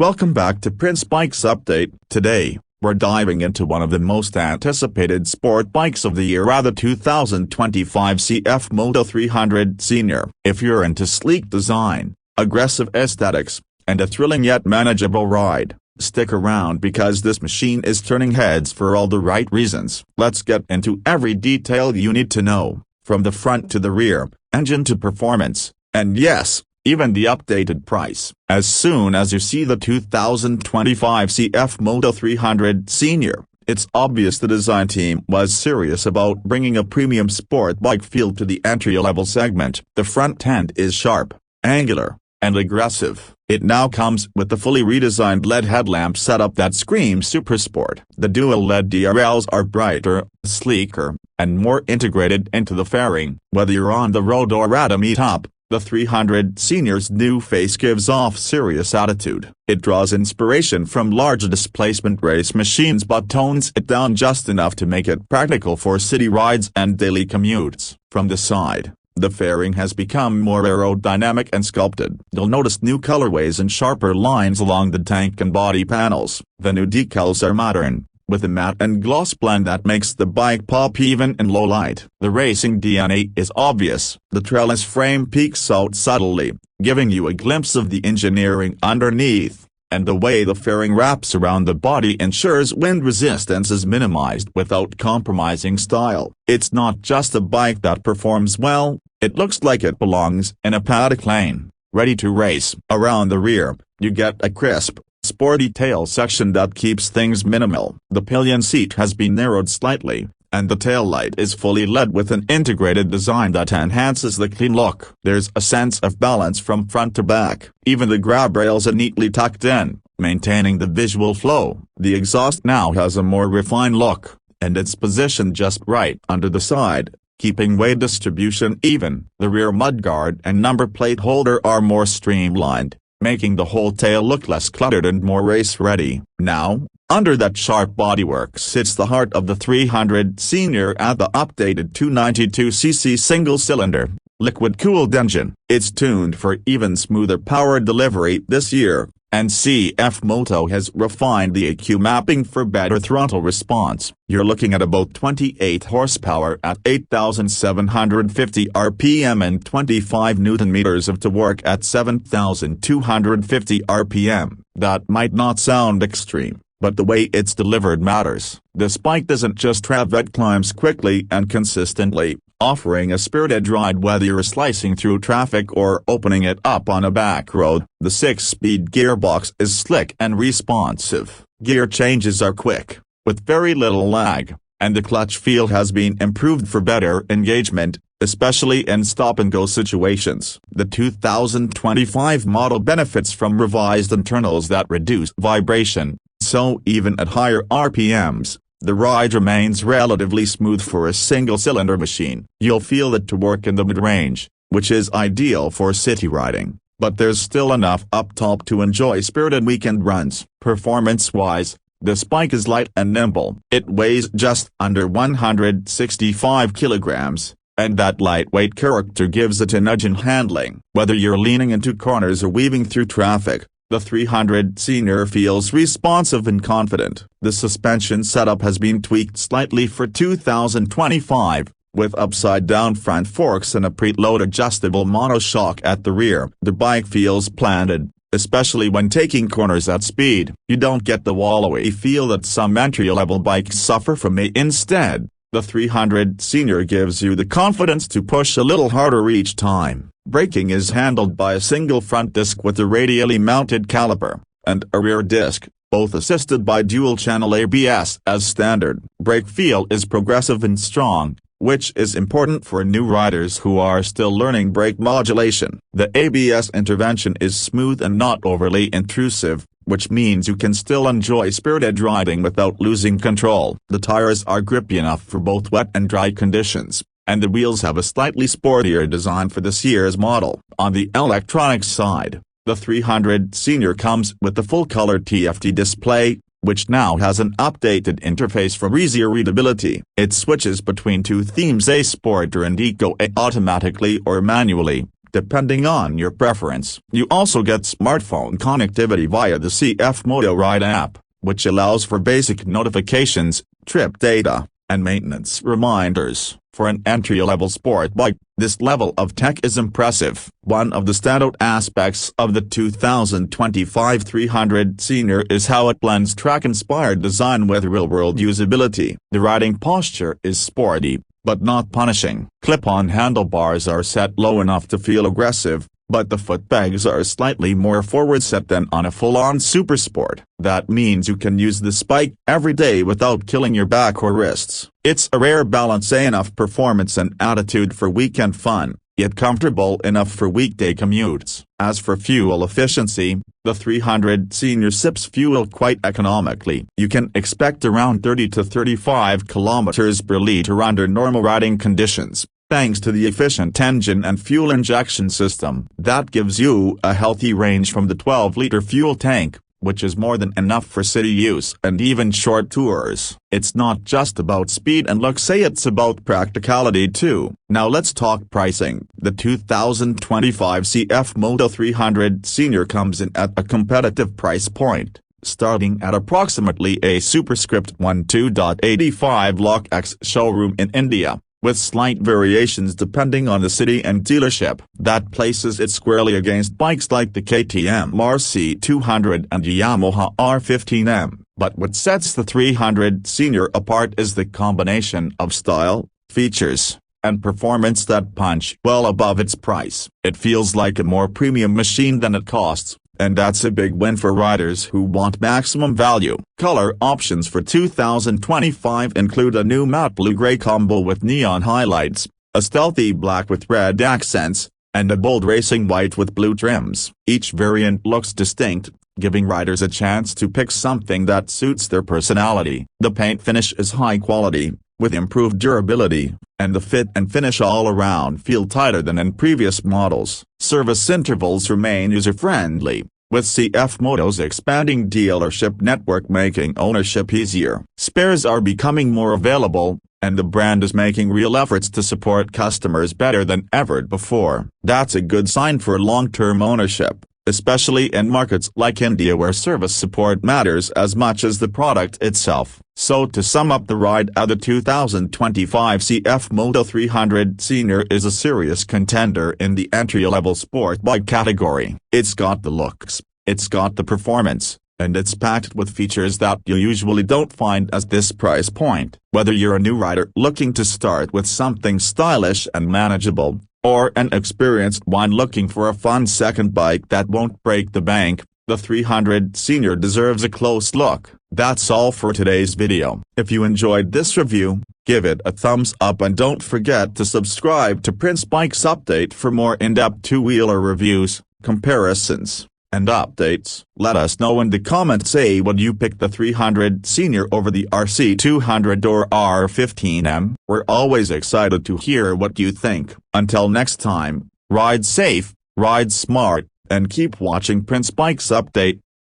Welcome back to Prince Bikes Update. Today, we're diving into one of the most anticipated sport bikes of the year, the 2025 CFMoto 300SR. If you're into sleek design, aggressive aesthetics, and a thrilling yet manageable ride, stick around because this machine is turning heads for all the right reasons. Let's get into every detail you need to know, from the front to the rear, engine to performance, and yes, even the updated price. As soon as you see the 2025 CFMoto 300SR, it's obvious the design team was serious about bringing a premium sport bike feel to the entry-level segment. The front end is sharp, angular, and aggressive. It now comes with the fully redesigned LED headlamp setup that screams supersport. The dual LED DRLs are brighter, sleeker, and more integrated into the fairing. Whether you're on the road or at a meetup, the 300SR's new face gives off serious attitude. It draws inspiration from large displacement race machines but tones it down just enough to make it practical for city rides and daily commutes. From the side, the fairing has become more aerodynamic and sculpted. You'll notice new colorways and sharper lines along the tank and body panels. The new decals are modern, with a matte and gloss blend that makes the bike pop even in low light. The racing DNA is obvious. The trellis frame peeks out subtly, giving you a glimpse of the engineering underneath, and the way the fairing wraps around the body ensures wind resistance is minimized without compromising style. It's not just a bike that performs well, it looks like it belongs in a paddock lane, ready to race. Around the rear, you get a crisp, sporty tail section that keeps things minimal. The pillion seat has been narrowed slightly, and the taillight is fully LED with an integrated design that enhances the clean look. There's a sense of balance from front to back. Even the grab rails are neatly tucked in, maintaining the visual flow. The exhaust now has a more refined look, and it's positioned just right under the side, keeping weight distribution even. The rear mudguard and number plate holder are more streamlined, making the whole tail look less cluttered and more race-ready. Now, under that sharp bodywork sits the heart of the 300SR at the updated 292cc single-cylinder, liquid-cooled engine. It's tuned for even smoother power delivery this year, and CFMoto has refined the EQ mapping for better throttle response. You're looking at about 28 horsepower at 8,750 RPM and 25 Nm of torque at 7,250 RPM. That might not sound extreme, but the way it's delivered matters. This bike doesn't just rev, it climbs quickly and consistently, offering a spirited ride whether you're slicing through traffic or opening it up on a back road. The 6-speed gearbox is slick and responsive. Gear changes are quick, with very little lag, and the clutch feel has been improved for better engagement, especially in stop-and-go situations. The 2025 model benefits from revised internals that reduce vibration, so even at higher RPMs, the ride remains relatively smooth for a single-cylinder machine. You'll feel it to work in the mid-range, which is ideal for city riding, but there's still enough up top to enjoy spirited weekend runs. Performance-wise, this bike is light and nimble. It weighs just under 165 kilograms, and that lightweight character gives it an edge in handling. Whether you're leaning into corners or weaving through traffic, the 300SR feels responsive and confident. The suspension setup has been tweaked slightly for 2025, with upside-down front forks and a preload adjustable monoshock at the rear. The bike feels planted, especially when taking corners at speed. You don't get the wallowy feel that some entry-level bikes suffer from. Instead, the 300SR gives you the confidence to push a little harder each time. Braking is handled by a single front disc with a radially mounted caliper, and a rear disc, both assisted by dual-channel ABS as standard. Brake feel is progressive and strong, which is important for new riders who are still learning brake modulation. The ABS intervention is smooth and not overly intrusive, which means you can still enjoy spirited riding without losing control. The tires are grippy enough for both wet and dry conditions, and the wheels have a slightly sportier design for this year's model. On the electronics side, the 300SR comes with the full-color TFT display, which now has an updated interface for easier readability. It switches between two themes, A Sport and Eco, automatically or manually, depending on your preference. You also get smartphone connectivity via the CFMoto Ride app, which allows for basic notifications, trip data, and maintenance reminders. For an entry-level sport bike, this level of tech is impressive. One of the standout aspects of the 2025 300 Senior is how it blends track-inspired design with real-world usability. The riding posture is sporty, but not punishing. Clip-on handlebars are set low enough to feel aggressive, but the foot pegs are slightly more forward set than on a full-on supersport. That means you can use this bike every day without killing your back or wrists. It's a rare balance, enough performance and attitude for weekend fun, yet comfortable enough for weekday commutes. As for fuel efficiency, the 300 Senior sips fuel quite economically. You can expect around 30 to 35 kilometers per liter under normal riding conditions, thanks to the efficient engine and fuel injection system. That gives you a healthy range from the 12-liter fuel tank, which is more than enough for city use and even short tours. It's not just about speed and look, it's about practicality too. Now let's talk pricing. The 2025 CFMoto 300 Senior comes in at a competitive price point, starting at approximately a superscript 12.85 lakh ex showroom in India, with slight variations depending on the city and dealership. That places it squarely against bikes like the KTM RC 200 and Yamaha R15M. But what sets the 300 Senior apart is the combination of style, features, and performance that punch well above its price. It feels like a more premium machine than it costs, and that's a big win for riders who want maximum value. Color options for 2025 include a new matte blue-gray combo with neon highlights, a stealthy black with red accents, and a bold racing white with blue trims. Each variant looks distinct, giving riders a chance to pick something that suits their personality. The paint finish is high quality, with improved durability, and the fit and finish all around feel tighter than in previous models. Service intervals remain user-friendly, with CFMoto's expanding dealership network making ownership easier. Spares are becoming more available, and the brand is making real efforts to support customers better than ever before. That's a good sign for long-term ownership, especially in markets like India where service support matters as much as the product itself. So to sum up the ride, the 2025 CFMoto 300 Senior is a serious contender in the entry-level sport bike category. It's got the looks, it's got the performance, and it's packed with features that you usually don't find at this price point. Whether you're a new rider looking to start with something stylish and manageable, or an experienced one looking for a fun second bike that won't break the bank, the 300 Senior deserves a close look. That's all for today's video. If you enjoyed this review, give it a thumbs up and don't forget to subscribe to Prince Bikes Update for more in-depth two-wheeler reviews, comparisons, and updates. Let us know in the comments would you pick the 300 Senior over the RC 200 or R15M. We're always excited to hear what you think. Until next time, ride safe, ride smart, and keep watching Prince Bikes Update.